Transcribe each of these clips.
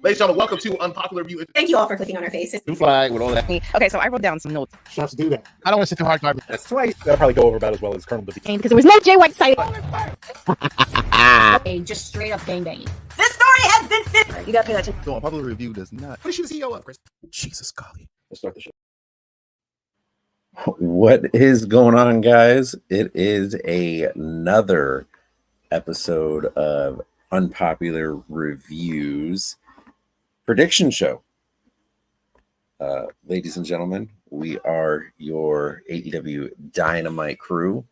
Ladies and gentlemen, welcome to Unpopular Review. Thank you all for clicking on our faces. New flag with all that. Okay, so I wrote down some notes. Shots do that. I don't want to sit too hard garbage. That's twice. That'll probably go over about as well as Colonel Dippy. Because there was no Jay White site. Just straight up gangbanging. This story has been fit. You got to pay attention. So Unpopular Review does not. What is she the CEO of, Chris? Jesus, golly. Let's start the show. What is going on, guys? It is another episode of Unpopular Reviews prediction show. Ladies and gentlemen, we are your AEW Dynamite crew.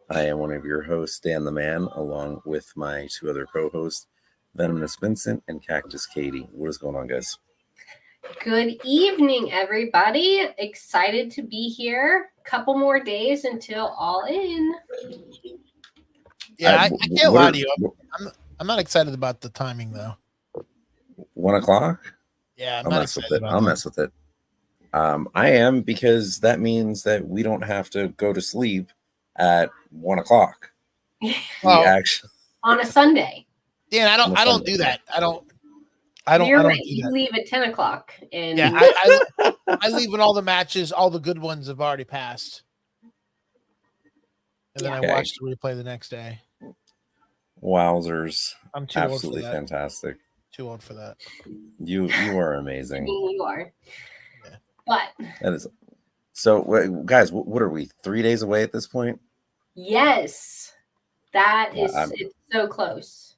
I am one of your hosts, Dan the Man, along with my two other co-hosts, Venomous Vincent and Cactus Caitie. What is going on, guys? Good evening, everybody. Excited to be here. Couple more days until All In. Yeah, I can't lie to you. I'm not excited about the timing, though. 1 o'clock? Yeah, I'll mess with it. I'll mess with it. I am, because that means that we don't have to go to sleep at 1 o'clock. Well, Actually, On a Sunday. Dan, I don't do that. I don't You're do right. You that. leave at 10 o'clock. And Yeah, I leave when all the matches, all the good ones have already passed. And then Okay. I watch the replay the next day. wowzers. I'm too Absolutely old for that. fantastic. Too old for that. You are amazing. you are. Yeah. But That is. So, guys, what are we, 3 days away at this point? yes, that Yeah, is it's so close.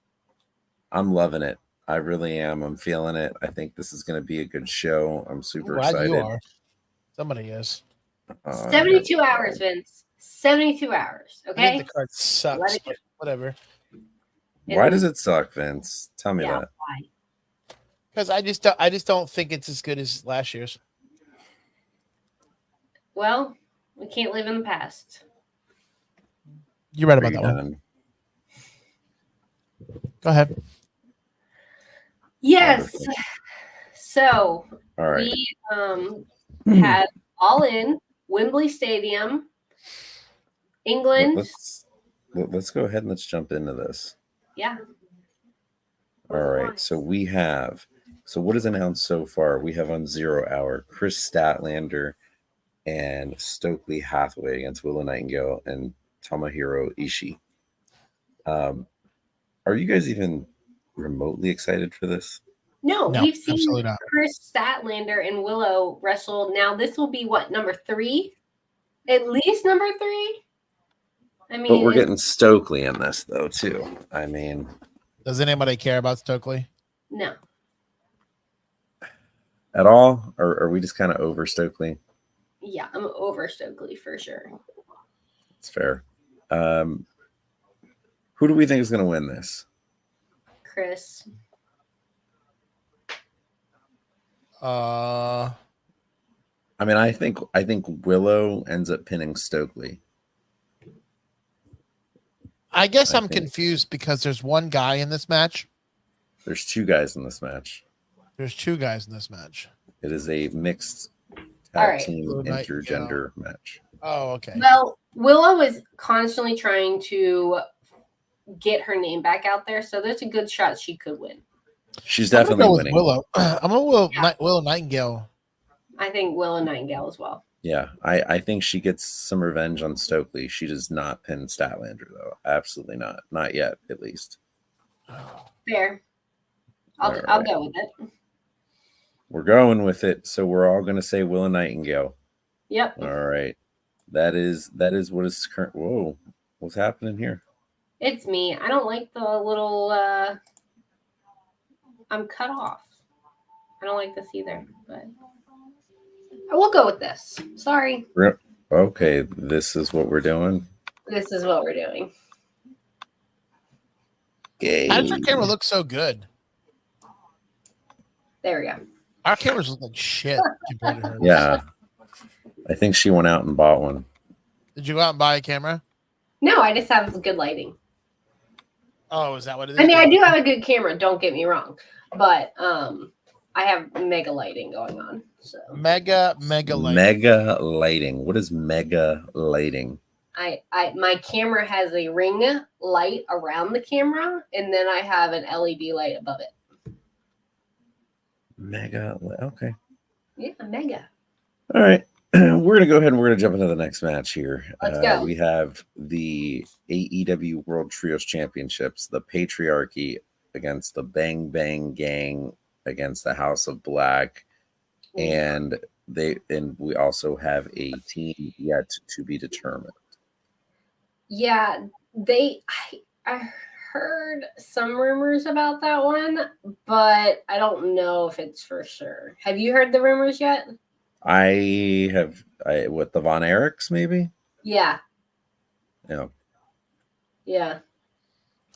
I'm loving it. I really am. I'm feeling it. I think this is going to be a good show. I'm super Glad excited. you are. Somebody is. 72 hours, Vince. 72 hours. I Okay. think the card sucks. Let it- But whatever. Why does it suck, Vince? Tell me Yeah, that. why? Because I just don't think it's as good as last year's. Well, we can't live in the past. You're right about that one. Done. Go ahead. Yes. Wonderful. So All right. we had All In, Wembley Stadium, England. Let's go ahead and let's jump into this. Yeah. All right. So we have. So what is announced so far? We have on 0 Hour Chris Statlander and Stokely Hathaway against Willow Nightingale and Tomohiro Ishii. Are you guys even remotely excited for this? No, No, we've seen absolutely not. Chris Statlander and Willow wrestle. Now this will be what, number 3? At least number 3? I mean, But we're getting Stokely in this, though, too. I mean, Does anybody care about Stokely? no. at all? Or are we just kind of over Stokely? Yeah, I'm over Stokely for sure. It's fair. Who do we think is going to win this? Chris. I mean, I think Willow ends up pinning Stokely. I guess I I'm think- confused because there's one guy in this match. There's 2 guys in this match. There's 2 guys in this match. It is a mixed All tag right. team Blue Knight, intergender match. Oh, okay. Well, Willow is constantly trying to get her name back out there, so there's a good shot she could win. She's I'm gonna definitely go with winning. Willow. I'm gonna Yeah. Willow Nightingale. I think Willow Nightingale as well. Yeah, I think she gets some revenge on Stokely. She does not pin Statlander, though. Absolutely not. Not yet, at least. Fair. I'll All go with it. We're going with it. So we're all going to say Willow Nightingale. Yep. All right. That is what is current. Whoa. What's happening here? It's me. I don't like the little I'm cut off. I don't like this either, but I will go with this. Sorry. Okay. This is what we're doing. This is what we're doing. Okay. How does your camera look so good? There we go. Our cameras look like shit compared to hers. Yeah. I think she went out and bought one. Did you go out and buy a camera? No, I just have good lighting. Oh, is that what it is? I mean, I do have a good camera, don't get me wrong. But I have mega lighting going on. So Mega light. Mega lighting. What is mega lighting? my camera has a ring light around the camera, and then I have an LED light above it. Mega. Okay. Yeah, mega. All right. We're going to go ahead and we're going to jump into the next match here. Let's go. We have the AEW World Trios Championships, the Patriarchy against the Bang Bang Gang against the House of Black. And we also have a team yet to be determined. Yeah, I heard some rumors about that one, but I don't know if it's for sure. Have you heard the rumors yet? With the Von Erichs, maybe? Yeah. Yeah. Yeah.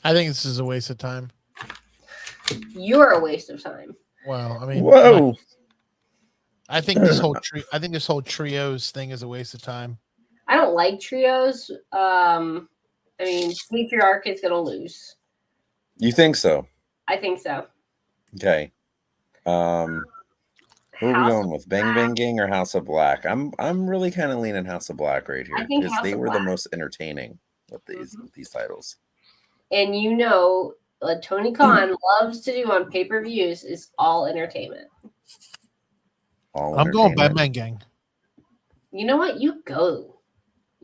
I think this is a waste of time. You're a waste of time. Well, I mean, whoa. I think this whole trios thing is a waste of time. I don't like trios. I mean, Patriarch is going to lose. You think so? I think so. Okay. Who are we going with? Bang Bang Gang or House of Black? I'm really kind of leaning House of Black right here because they were the most entertaining with these titles. And you know what Tony Khan loves to do on pay-per-views is all entertainment. I'm going Bang Bang Gang. You know what? You go.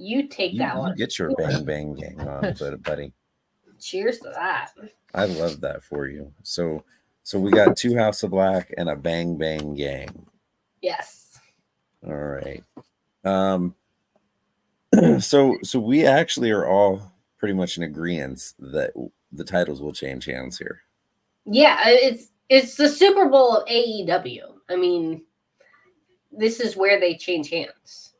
You take that one. You get your Bang Bang Gang on, buddy. Cheers to that. I love that for you. So we got 2 House of Black and a Bang Bang Gang. Yes. All right. So we actually are all pretty much in agreement that the titles will change hands here. Yeah, it's the Super Bowl of AEW. I mean, this is where they change hands.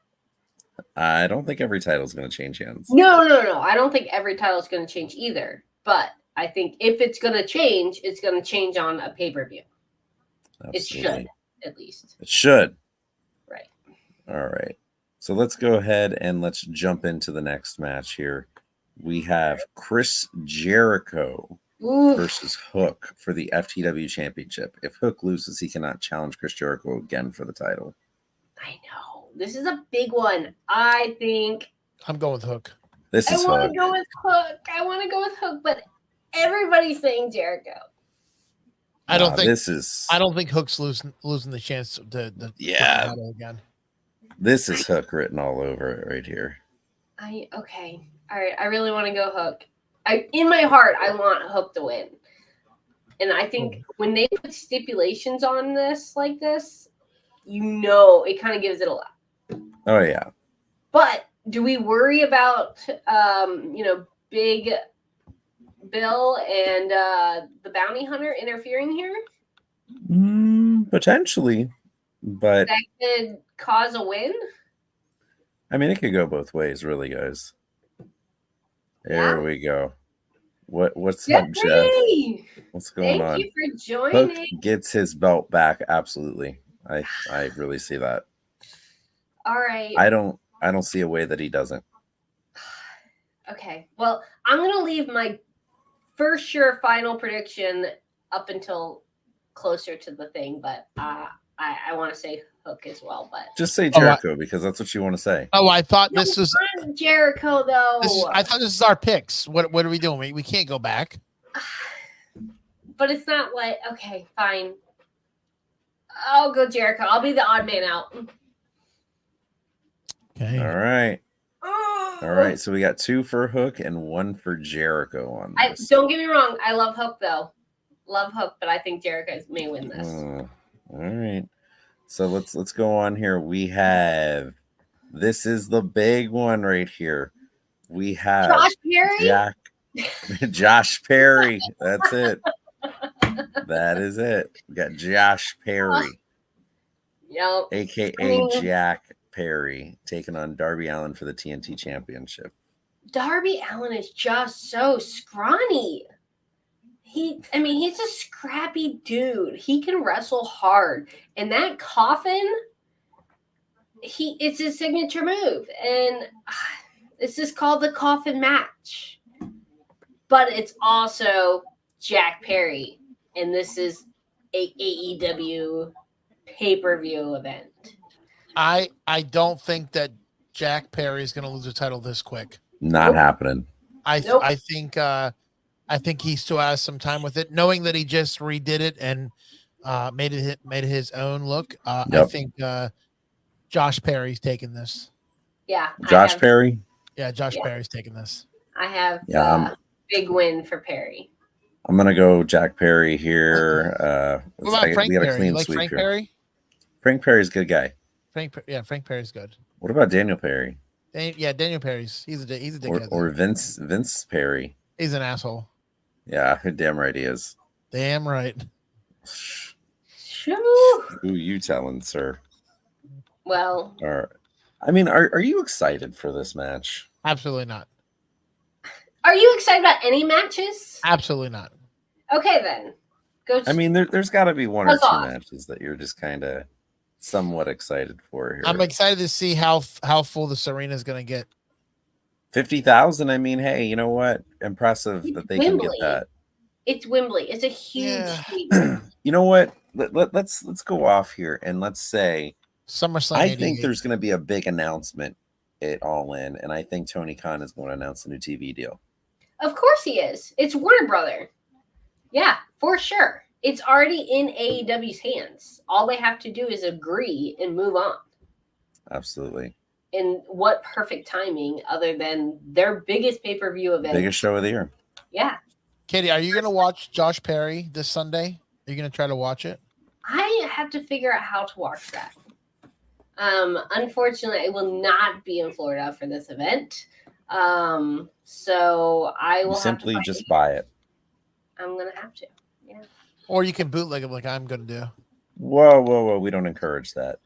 I don't think every title is going to change hands. No. I don't think every title is going to change either. But I think if it's going to change, it's going to change on a pay-per-view. It should, at least. It should. Right. All right. So let's go ahead and let's jump into the next match here. We have Chris Jericho versus Hook for the FTW Championship. If Hook loses, he cannot challenge Chris Jericho again for the title. I know. This is a big one. I think I'm going with Hook. I want to go with Hook. I want to go with Hook, but everybody's saying Jericho. I don't think Hook's losing the chance to title again. This is Hook written all over it right here. Okay. All right. I really want to go Hook. In my heart, I want Hook to win. And I think when they put stipulations on this like this, it kind of gives it a lot. Oh, yeah. But do we worry about, Big Bill and the Bounty Hunter interfering here? Potentially, but that could cause a win. I mean, it could go both ways, really, guys. There we go. What's up, Jeff? What's going on? Thank you for joining. Hook gets his belt back. Absolutely, I really see that. All right. I don't see a way that he doesn't. Okay. Well, I'm gonna leave my first sure final prediction up until closer to the thing, but I want to say Hook as well. But just say Jericho because that's what you want to say. Oh, I thought this was Jericho though. I thought this is our picks. What are we doing? We can't go back. But it's not like okay, fine. I'll go Jericho. I'll be the odd man out. Okay. All right. All right. So we got 2 for Hook and 1 for Jericho on this. Don't get me wrong. I love Hook though. Love Hook, but I think Jericho may win this. All right. So let's go on here. We have this is the big one right here. We have Josh Perry. Josh Perry. That's it. That is it. We got Josh Perry. Yep. AKA Jack Perry taking on Darby Allin for the TNT Championship. Darby Allin is just so scrawny. He's a scrappy dude. He can wrestle hard. And that coffin, it's his signature move. And this is called the coffin match. But it's also Jack Perry. And this is a AEW pay-per-view event. I don't think that Jack Perry is going to lose the title this quick. Not happening. I think he still has some time with it, knowing that he just redid it and made it his own look. I Yep. think Josh Perry's taking this. Yeah. Josh Perry. Yeah, Josh Perry's taking this. I have big win for Perry. I'm gonna go Jack Perry here. What about Frank we got a Perry? clean You like sweep Frank here. Perry? Frank Perry's a good guy. Frank Perry's good. What about Daniel Perry? Daniel Perry's he's a dickhead. Or Vince Perry. He's an asshole. Yeah, damn right he is. Damn right. Who you telling, sir? Well, I mean, are you excited for this match? Absolutely not. Are you excited about any matches? Absolutely not. Okay, then. I mean, there's got to be one or two matches that you're just kind of somewhat excited for here. I'm excited to see how full this arena is going to get. 50,000. I mean, hey, you know what? Impressive that they can get that. It's Wembley. It's a huge. You know what? Let's go off here and let's say SummerSlam. I think there's going to be a big announcement at All In, and I think Tony Khan is going to announce a new TV deal. Of course he is. It's Warner Brother. Yeah, for sure. It's already in AEW's hands. All they have to do is agree and move on. Absolutely. And what perfect timing other than their biggest pay-per-view event. Biggest show of the year. Yeah. Katie, are you going to watch Josh Perry this Sunday? Are you going to try to watch it? I have to figure out how to watch that. Unfortunately, I will not be in Florida for this event. So I will simply just buy it. I'm going to have to. Yeah. Or you can bootleg it like I'm going to do. Whoa. We don't encourage that.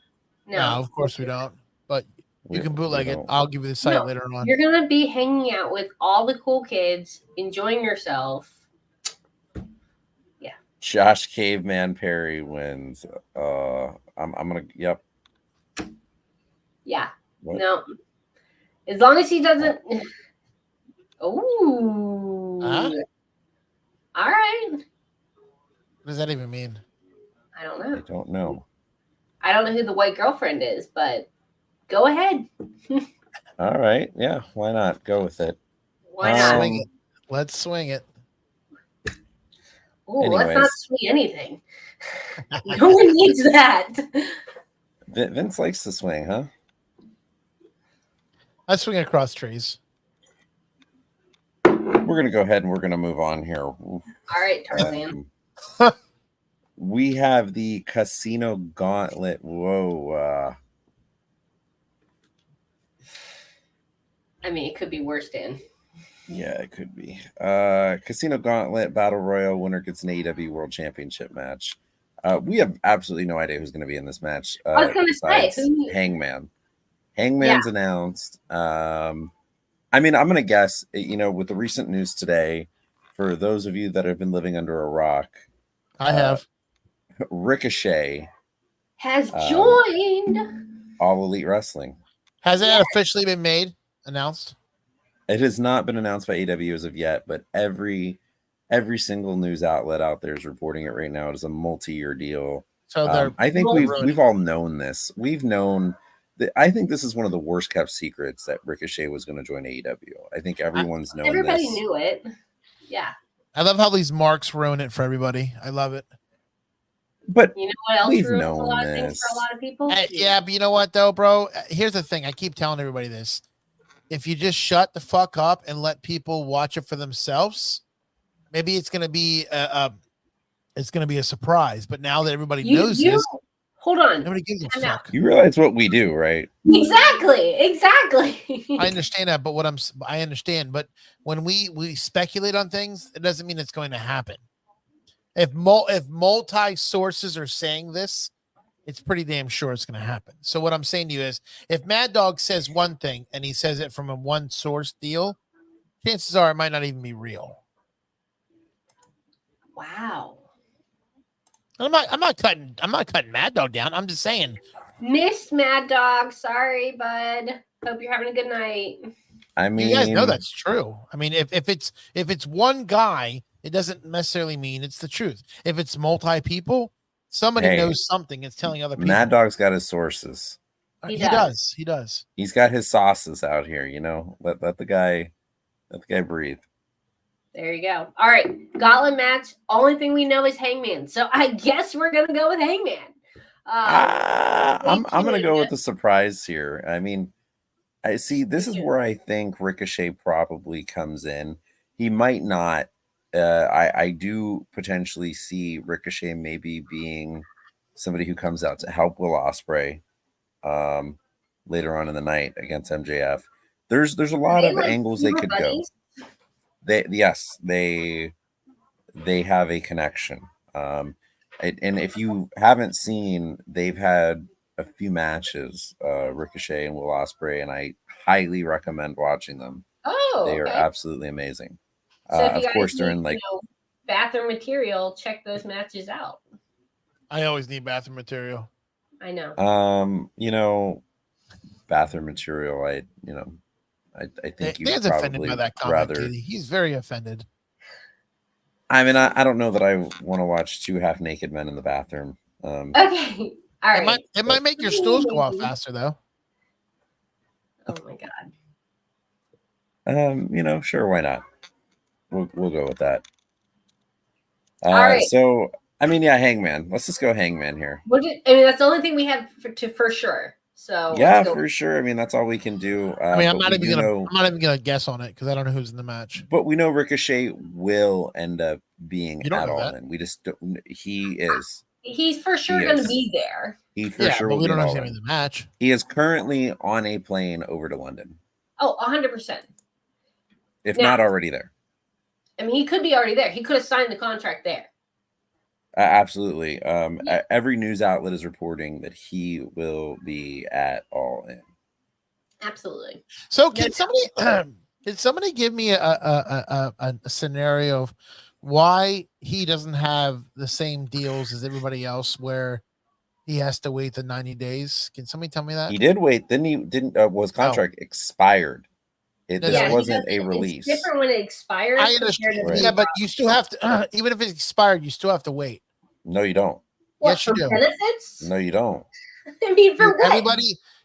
No, of course we don't. But you can bootleg it. I'll give you the site later on. You're going to be hanging out with all the cool kids, enjoying yourself. Yeah. Josh Caveman Perry wins. I'm going to, yep. Yeah. What? No. As long as he doesn't. Oh. Huh? All right. What does that even mean? I don't know. I don't know who the white girlfriend is, but go ahead. All right. Yeah. Why not? Go with it. Why not? Swing it. Let's swing it. Oh, let's not swing anything. No one needs that. Vince likes to swing, huh? I swing across trees. We're going to go ahead and we're going to move on here. All right, Tarzan. We have the Casino Gauntlet. Whoa. I mean, it could be worse, Dan. Yeah, it could be. Casino Gauntlet Battle Royal winner gets an AEW World Championship match. We have absolutely no idea who's going to be in this match. I was going to say Hangman. Hangman's announced. I mean, I'm going to guess, with the recent news today, for those of you that have been living under a rock, I have. Ricochet has joined All Elite Wrestling. Has it officially been announced? It has not been announced by AEW as of yet, but every single news outlet out there is reporting it right now. It is a multi-year deal. So I think we've all known this. We've known that. I think this is one of the worst kept secrets that Ricochet was going to join AEW. I think everyone's known. Everybody knew it. Yeah. I love how these marks ruin it for everybody. I love it. But you know what else we've ruins known a lot this. of things for a lot of people? Yeah, but you know what though, bro? Here's the thing. I keep telling everybody this. If you just shut the fuck up and let people watch it for themselves, maybe it's gonna be a surprise. But now that everybody knows this, hold on. Nobody gives a fuck. You realize what we do, right? Exactly. I understand that, but I understand. But when we speculate on things, it doesn't mean it's going to happen. If multi sources are saying this, it's pretty damn sure it's going to happen. So what I'm saying to you is, if Mad Dog says one thing and he says it from a one source deal, chances are it might not even be real. Wow. I'm not cutting Mad Dog down. I'm just saying. Missed Mad Dog. Sorry, bud. Hope you're having a good night. I mean, you guys know that's true. I mean, if it's one guy, it doesn't necessarily mean it's the truth. If it's multi people, somebody knows something. It's telling other people. Mad Dog's got his sources. He does. He's got his sauces out here. Let the guy breathe. There you go. All right, gauntlet match. Only thing we know is Hangman, so I guess we're gonna go with Hangman. I'm gonna go with the surprise here. I mean, I see. This is where I think Ricochet probably comes in. He might not. I do potentially see Ricochet maybe being somebody who comes out to help Will Ospreay later on in the night against MJF. There's a lot of angles they could go. They have a connection. And if you haven't seen, they've had a few matches, Ricochet and Will Ospreay, and I highly recommend watching them. Oh, they are absolutely amazing. So of course, they're in like bathroom material. Check those matches out. I always need bathroom material. I know. Bathroom material. I think you Dan's offended by that comment. He's very offended. I mean, I don't know that I want to watch two half-naked men in the bathroom. Okay, all right. It might make your stools go off faster, though. Oh my god. Sure, why not? We'll go with that. All right. So, I mean, yeah, Hangman. Let's just go Hangman here. That's the only thing we have for sure. So yeah, for sure. I mean, that's all we can do. I'm not even gonna guess on it because I don't know who's in the match. But we know Ricochet will end up being at All In. We just don't. He is. He's for sure going to be there. He for sure will be in the match. He is currently on a plane over to London. Oh, 100%. If not already there. I mean, he could be already there. He could have signed the contract there. Absolutely. Every news outlet is reporting that he will be at All In. Absolutely. So can somebody give me a scenario of why he doesn't have the same deals as everybody else where he has to wait the 90 days? Can somebody tell me that? He did wait. Then he didn't was contract expired. This wasn't a release. It's different when it expires. I understand. Right. Yeah, but you still have to, even if it's expired, you still have to wait. No, you don't. Yes, you do. Benefits? No, you don't. I mean, for what?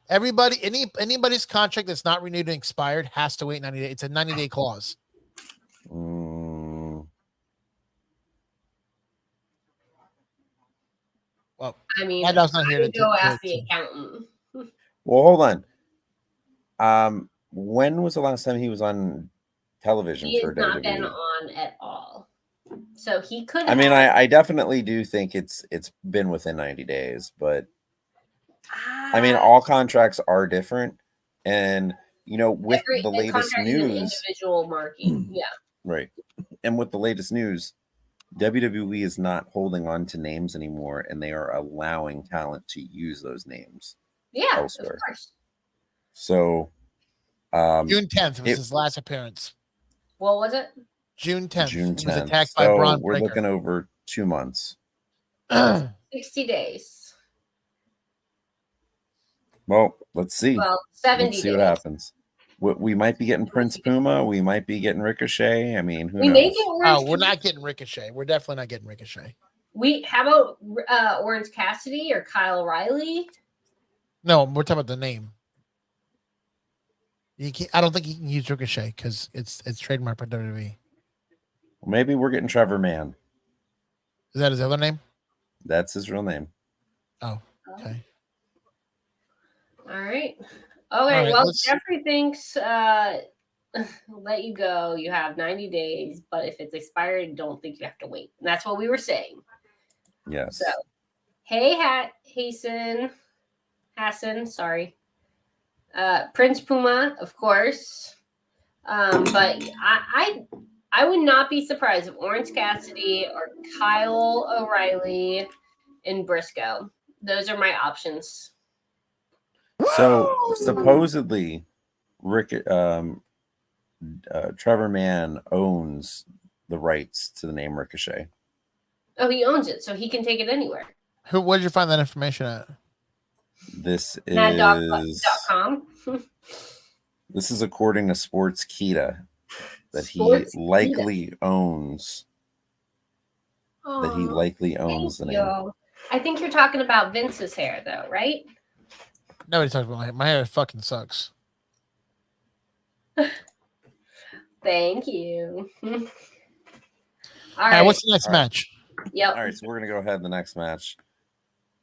Anybody's contract that's not renewed and expired has to wait 90 days. It's a 90-day clause. Well, I mean, not here to go ask the accountant. Well, hold on. When was the last time he was on television for WWE? He has not been on at all. So he could. I mean, I definitely do think it's been within 90 days, but I mean, all contracts are different, and with the latest news, individual marking, yeah, right. And with the latest news, WWE is not holding on to names anymore, and they are allowing talent to use those names. Yeah, elsewhere. Of course. So. June 10th was his last appearance. What was it? June 10th. June 10th. He was attacked by Braun we're Breaker. looking over 2 months. 60 days. Well, let's see. Well, 70 Let's see what happens. We might be getting Prince Puma. We might be getting Ricochet. I mean, who knows? We're not getting Ricochet. We're definitely not getting Ricochet. How about Orange Cassidy or Kyle O'Reilly? No, we're talking about the name. I don't think he can use Ricochet because it's trademarked by WWE. Well, maybe we're getting Trevor Mann. Is that his other name? That's his real name. Oh, okay. All right. Okay. Well, Jeffrey thinks let you go. You have 90 days, but if it's expired, don't think you have to wait. And that's what we were saying. Yes. So, hey, Hassan. Sorry. Prince Puma, of course. But I would not be surprised if Orange Cassidy or Kyle O'Reilly and Briscoe. Those are my options. So supposedly, Trevor Mann owns the rights to the name Ricochet. Oh, he owns it, so he can take it anywhere. Where did you find that information at? This is MadDog.com. This is according to Sports Kita that he likely owns. That he likely owns the name. I think you're talking about Vince's hair, though, right? Nobody's talking about my hair. Fucking sucks. Thank you. All right, right. what's the next All right. match? Yep. All right, so we're gonna go ahead in the next match.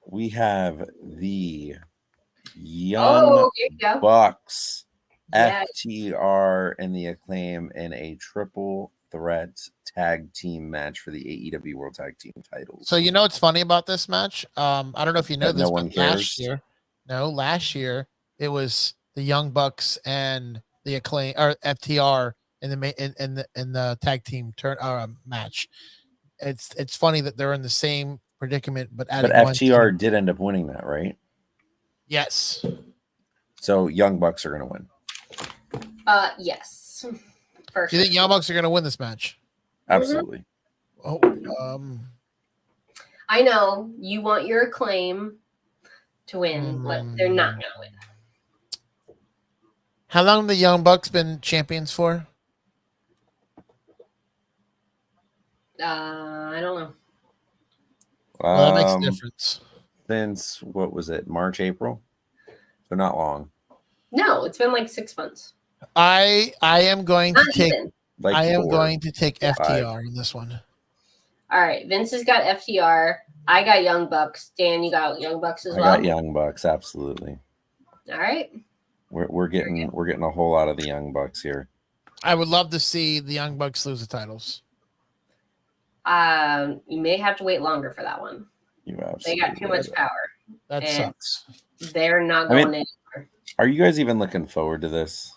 We have the Young Oh, here you go. Bucks, Yeah. FTR, and the Acclaim in a triple threat tag team match for the AEW World Tag Team titles. So you know what's funny about this match? I don't know if you know That this, no one but last cares? year, last year it was the Young Bucks and the Acclaim or FTR in the tag team match. It's funny that they're in the same predicament, but But adding one FTR team. did end up winning that, right? Yes. So Young Bucks are gonna win. Yes. For Do you think Young Bucks are going to win this match? Absolutely. Oh, I know you want your Acclaim to win, but they're not going to win. How long have the Young Bucks been champions for? I don't know. Well, that makes a difference. Since what was it, March, April? So not long. No, it's been like 6 months. I am going to Not take even. Like I am 4. going to take Five. FTR in this one. All right, Vince has got FTR. I got Young Bucks. Dan, you got Young Bucks as I well. got Young Bucks, absolutely. All right. We're getting a whole lot of the Young Bucks here. I would love to see the Young Bucks lose the titles. You may have to wait longer for that one. You They absolutely got too much power. That And sucks. They're not I mean- going anywhere. Are you guys even looking forward to this?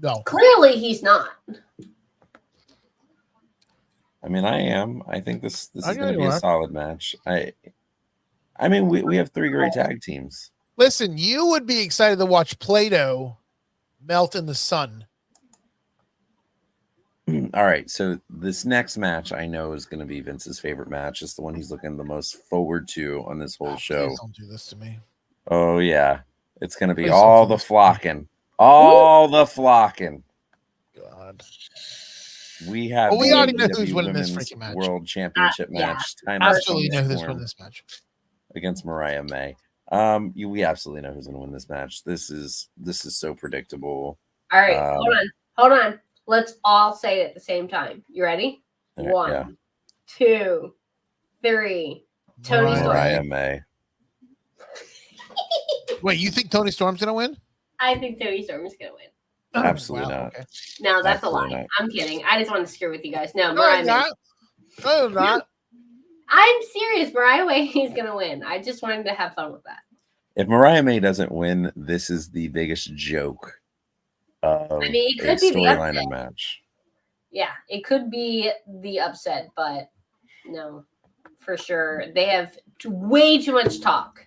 No. Clearly, he's not. I mean, I am. I think this I is know going to you be a are. solid match. I mean, we have 3 great tag teams. Listen, you would be excited to watch Play-Doh melt in the sun. All right, so this next match I know is going to be Vince's favorite match. It's the one he's looking the most forward to on this whole show. Please don't do this to me. Oh yeah, it's going to be Please all don't do the this. flocking, all the flocking. God. We have Well, we the already know AEW who's winning this Women's freaking match. World Championship Yeah. match. Time Absolutely Toni know who's Storm winning this match. against Mariah May. We absolutely know who's going to win this match. This is so predictable. All right, hold on. Let's all say it at the same time. You ready? All right, 1, yeah. 2, 3. Toni Storm. Mariah May. Wait, you think Toni Storm's going to win? I think Toni Storm is going to win. Absolutely not. Okay. No, that's Absolutely a lie. not. I'm kidding. I just want to screw with you guys. No, No, Mariah I'm May. not. No, I'm not. I'm serious. Mariah May is going to win. I just wanted to have fun with that. If Mariah May doesn't win, this is the biggest joke of I mean, it a could be the storyline upset. and match. Yeah, it could be the upset, but no, for sure. They have way too much talk.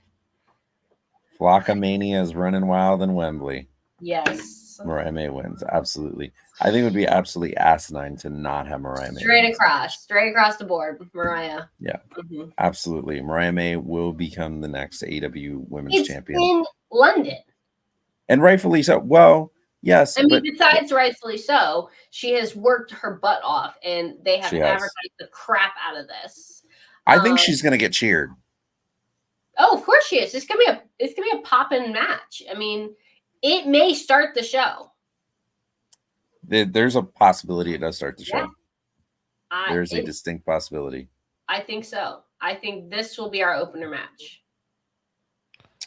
Flockamania is running wild in Wembley. Yes. Mariah May wins. Absolutely. I think it would be absolutely asinine to not have Mariah May. Straight win. straight across the board, Mariah. Yeah. Mhm. Absolutely. Mariah May will become the next AEW Women's It's Champion. in London. And rightfully so. Well, yes. I mean, but besides rightfully so, she has worked her butt off, and they have She has. advertised the crap out of this. I think she's going to get cheered. Oh, of course she is. It's gonna be a poppin' match. I mean, it may start the show. There's a possibility it does start the show. Yeah. There's a distinct possibility. I think so. I think this will be our opener match.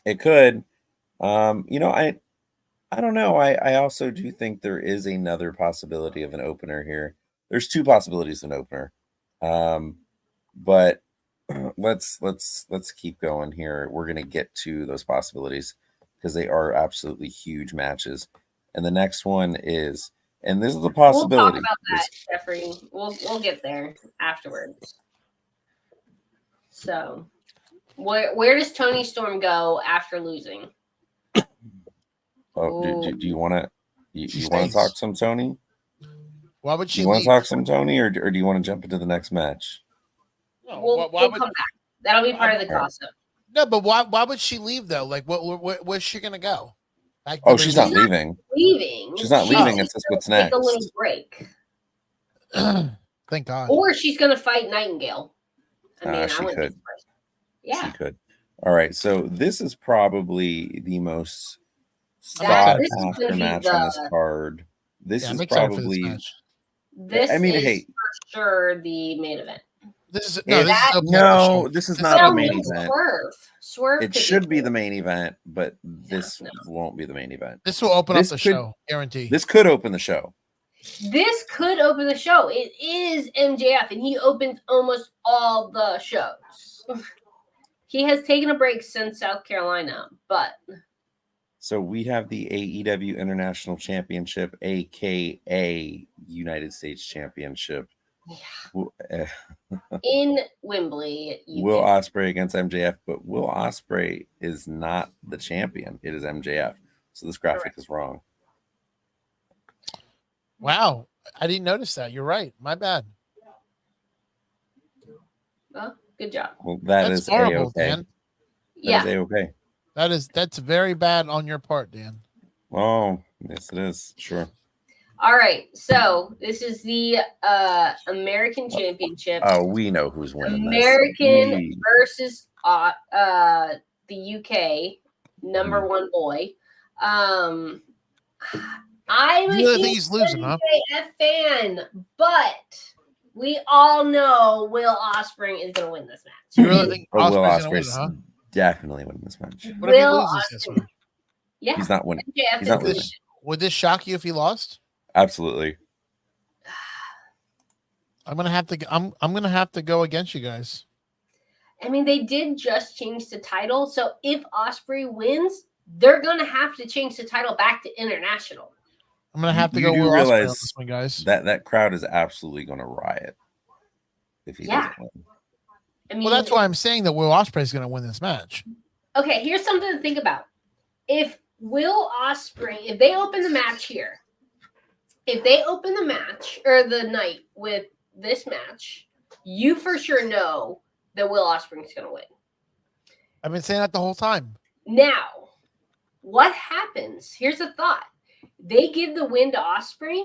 It could. I don't know. I also do think there is another possibility of an opener here. There's 2 possibilities of an opener. But let's keep going here. We're gonna get to those possibilities because they are absolutely huge matches. And the next one is, and this is a possibility. We'll talk about that, Jeffrey. We'll get there afterwards. So, where does Toni Storm go after losing? Oh, do you want to you She want to stays. talk some Tony? Why would she You want leave? to talk some Tony, or do you want to jump into the next match? No, We'll why would, come back. That'll be part of the All right. gossip. no, but why would she leave though? Like, where's she gonna go? Back Oh, to she's the- not leaving. Leaving. She's not leaving. It's just what's Take next. a little break, Thank God. or she's gonna fight Nightingale. I mean, She I wouldn't be could. surprised. Yeah, She could. All right. So this is probably the most That- sought this is gonna after be match on this the- card. This Yeah, is I'm excited for this probably match. This I mean, is hey, for sure the main event. This is no, this is not the main event. Swerve. It should be the main event, but this won't be the main event. This will open up the show, guarantee. This could open the show. This could open the show. It is MJF, and he opens almost all the shows. He has taken a break since South Carolina, but so we have the AEW International Championship, aka United States Championship. In Wembley. Will Ospreay against MJF, but Will Ospreay is not the champion. It is MJF. So this graphic is wrong. Wow. I didn't notice that. You're right. My bad. Well, good job. Well, that's horrible, A-okay. Dan. Yeah. That's A-okay. That's very bad on your part, Dan. Oh, yes, it is. Sure. All right, so this is the American Championship. Oh, we know who's winning. American versus the UK number one boy. I'm a huge MJF fan, but we all know Will Ospreay is going to win this match. You really think Will Ospreay's Ospreay's definitely winning this match? What if he loses this one? Yeah, he's not winning. MJF He's not winning. Would this shock you if he lost? Absolutely. I'm gonna have to go against you guys. I mean, they did just change the title, so if Ospreay wins, they're gonna have to change the title back to international. I'm gonna have to go Will Ospreay on this one, guys. That crowd is absolutely gonna riot if he doesn't win. I mean, well, that's why I'm saying that Will Ospreay is gonna win this match. Okay, here's something to think about. If Will Ospreay, if they open the match here, if they open the match or the night with this match, you for sure know that Will Ospreay is going to win. I've been saying that the whole time. Now, what happens? Here's a thought. They give the win to Ospreay.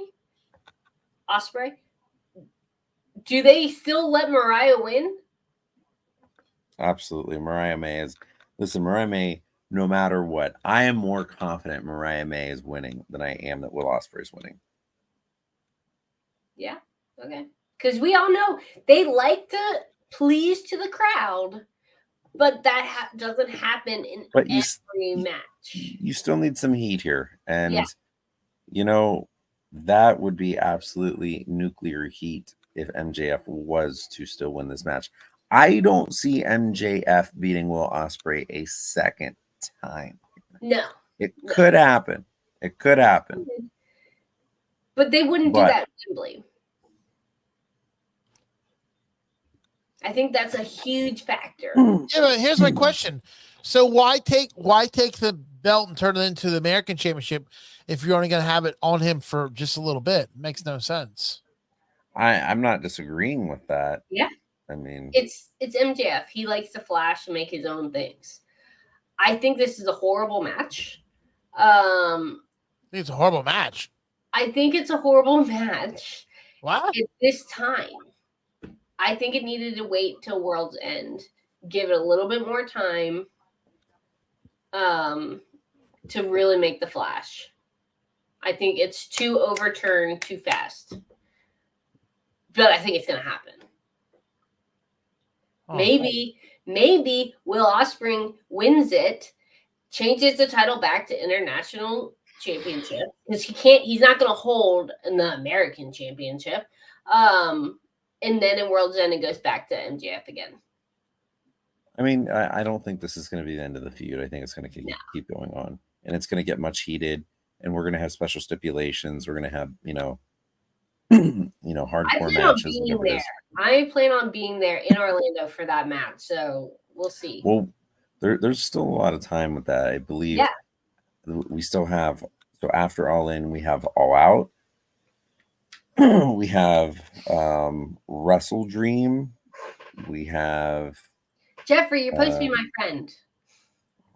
Do they still let Mariah win? Absolutely. Mariah May is. Listen, Mariah May, no matter what, I am more confident Mariah May is winning than I am that Will Ospreay is winning. Yeah. Okay. Because we all know they like to please to the crowd, but that doesn't happen in every match. You still need some heat here. And, you know, that would be absolutely nuclear heat if MJF was to still win this match. I don't see MJF beating Will Ospreay a second time. No. It could happen. It could happen. But they wouldn't do that simply. I think that's a huge factor. Yeah, but here's my question. So why take the belt and turn it into the American Championship if you're only going to have it on him for just a little bit? It makes no sense. I'm not disagreeing with that. Yeah. I mean, it's MJF. He likes to flash and make his own things. I think this is a horrible match. I think it's a horrible match. I think it's a horrible match. What? At this time. I think it needed to wait till World's End. Give it a little bit more time to really make the flash. I think it's too overturned too fast. But I think it's going to happen. Oh, maybe Will Ospreay wins it, changes the title back to International Championship because he's not going to hold in the American Championship. And then in World's End, it goes back to MJF again. I mean, I don't think this is going to be the end of the feud. I think it's going to keep going on, and it's going to get much heated. And we're going to have special stipulations. We're going to have, hardcore matches. I plan on being there in Orlando for that match, so we'll see. Well, there's still a lot of time with that. I believe we still have. So after All In, we have All Out. We have Wrestle Dream. We have Jeffrey. You're supposed to be my friend.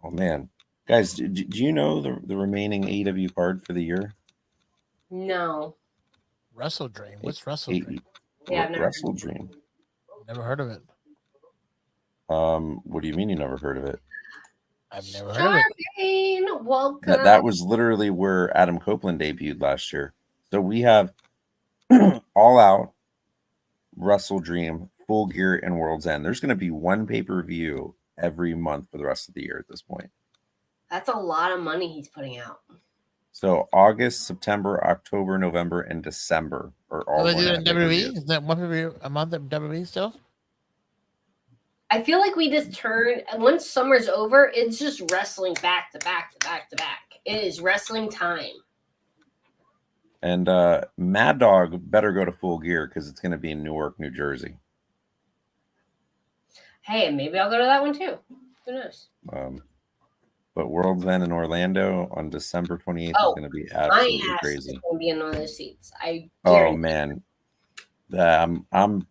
Oh man, guys, do you know the remaining AEW card for the year? No. Wrestle Dream. What's Wrestle Dream? Yeah, I've never Wrestle Dream. Never heard of it. What do you mean you never heard of it? I've never heard of it. Welcome. That was literally where Adam Copeland debuted last year. So we have All Out, Wrestle Dream, Full Gear, and World's End. There's going to be one pay-per-view every month for the rest of the year at this point. That's a lot of money he's putting out. So August, September, October, November, and December are all. Will they do it in WWE? Is that one pay-per-view a month at WWE still? I feel like we just turn, once summer's over, it's just wrestling back to back to back to back. It is wrestling time. And Mad Dog better go to Full Gear because it's going to be in Newark, New Jersey. Hey, maybe I'll go to that one too. Who knows? But World's End in Orlando on December 28th is going to be absolutely crazy. It's going to be in one of those seats. Oh man, I'm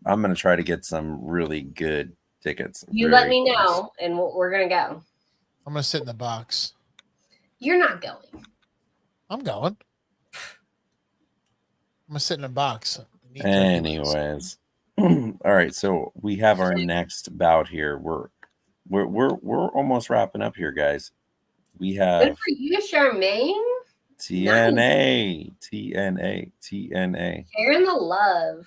going to try to get some really good tickets. You let me know, and we're going to go. I'm going to sit in the box. You're not going. I'm going. I'm going to sit in a box. Anyways. All right, so we have our next bout here. We're almost wrapping up here, guys. We have good for you, Charmaine. TNA, TNA, TNA. Sharing the love.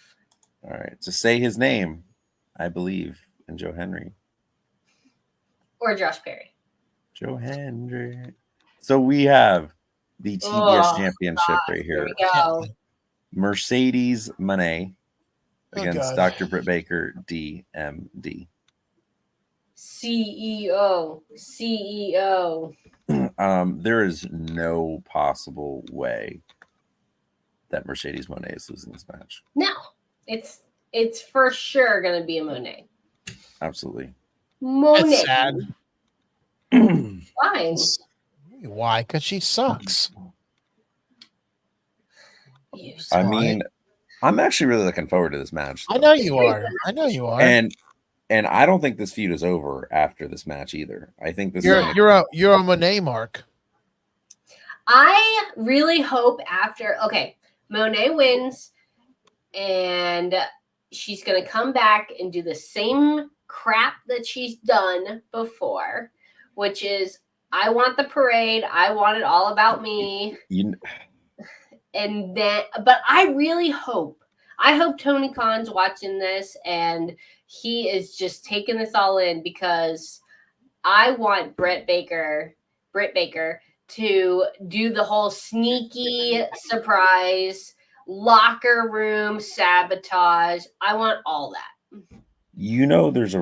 All right, to say his name, I believe in Joe Henry or Josh Perry. Joe Henry. So we have the TBS Championship right here. Here we go. Mercedes Moné against God. Dr. Britt Baker, DMD. CEO. There is no possible way that Mercedes Moné is losing this match. No, it's for sure going to be a Moné. Absolutely. Moné. That's sad. Why? Why? Because she sucks. I mean, I'm actually really looking forward to this match. I know you are. I know you are. And I don't think this feud is over after this match either. I think this you're a Monet mark. I really hope Monet wins and she's going to come back and do the same crap that she's done before, which is I want the parade. I want it all about me. And then, but I really hope Tony Khan's watching this and he is just taking this all in because I want Britt Baker to do the whole sneaky surprise locker room sabotage. I want all that. You know, there's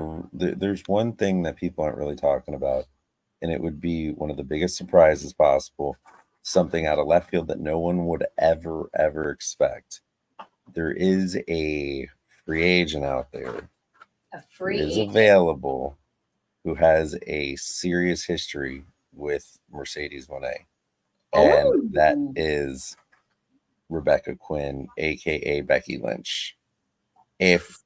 one thing that people aren't really talking about, and it would be one of the biggest surprises possible. Something out of left field that no one would ever expect. There is a free agent out there who is available who has a serious history with Mercedes Moné. And that is Rebecca Quinn, aka Becky Lynch. If